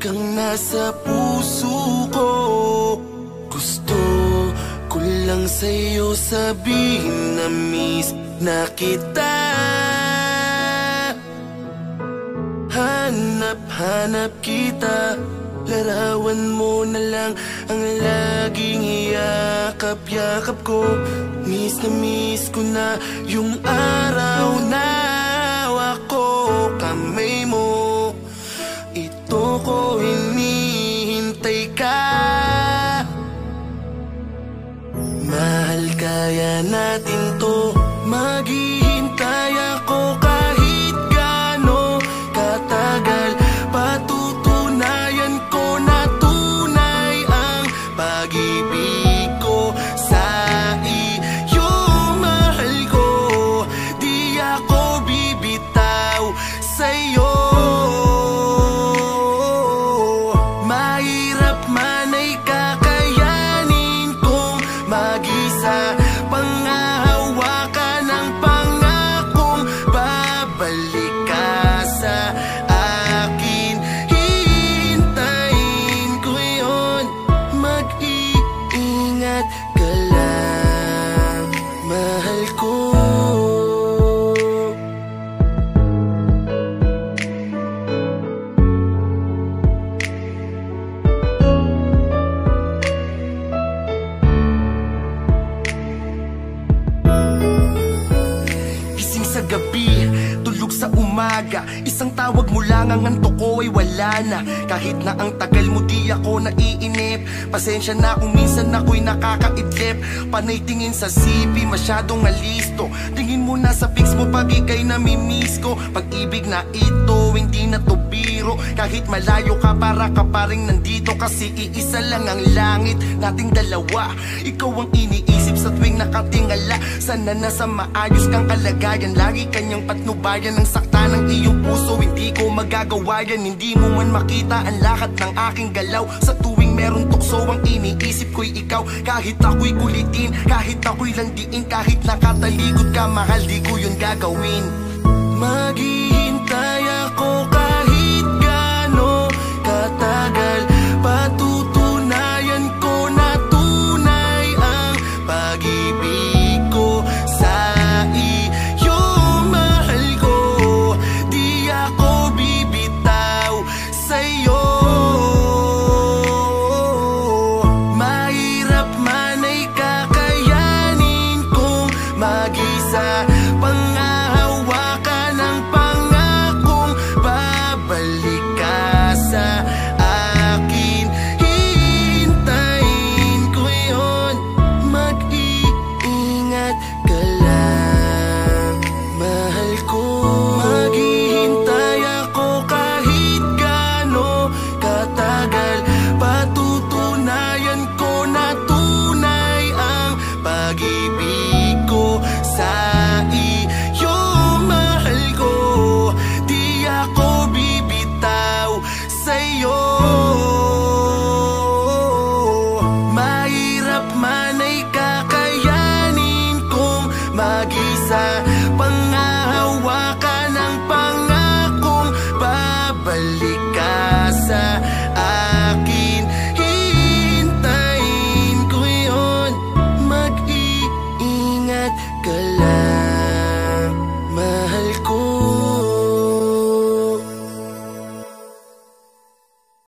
kang nasa puso ko. Gusto ko lang sa'yo sabihin na miss na kita. Hanap kita, larawan mo na lang ang laging iyakap-yakap ko. Miss na miss ko na yung araw na ako kamay mo. Ito ko hinihintay ka. Mahal, kaya natin to. Maghihintay ako kahit gaano katagal. Patutunayan ko na tunay ang pag-ibig ko sa iyo. Mahal ko, di ako bibitaw sa'yo. Mahirap man ay kakayanin kong mag-isa. Panghahawakan ng pangakong babalik ka sa akin. Hihintayin ko yun. Mag-iingat ka lang, mahal ko. Gising sa gabi, tulog sa umaga, isang tawag mo lang ang antok ko ay wala na. Kahit na ang tagal mo di ako naiinip. Pasensya na kung minsan ako'y nakakaidlip. Panay tingin sa CP, masyadong alisto. Tingin mo na sa pics mo pag ika'y namimiss ko. Pag-ibig na ito, hindi na to biro. Kahit malayo ka, para ka pa rin nandito. Kasi iisa lang ang langit nating dalawa. Ikaw ang iniisip sa tuwing nakatingala. Sana nasa maayos kang kalagayan. Lagi kanyang patnubayan ang sakta ng iyong puso. Hindi ko magagawa yan, hindi mo man makita ang lahat ng aking galaw. Sa tuwing meron tukso ang iniisip ko'y ikaw. Kahit ako'y kulitin, kahit ako'y landiin, kahit nakatalikod ka, mahal, di ko yun gagawin. Maghihintay ako kahit gaano katagal. Patutunayan ko na tunay ang pag-ibig ko sa iyo. Mahal ko, di ako bibitaw sa'yo. Mahirap man ay kakayanin kong mag-isa. Panghahawakan ng pangakong babalik ka sa akin. Hihintayin ko yun. Mag-iingat ka lang, mahal ko. Maghihintay ako kahit gaano katagal. Patutunayan ko na tunay ang pag-ibig ko sa iyo. Mahal ko, di ako bibitaw sa'yo. Mahirap man ay kakayanin kong mag-isa. Panghahawakan ng pangakong babalik ka sa akin. Hihintayin ko yun. Mag-iingat ka lang, mahal ko.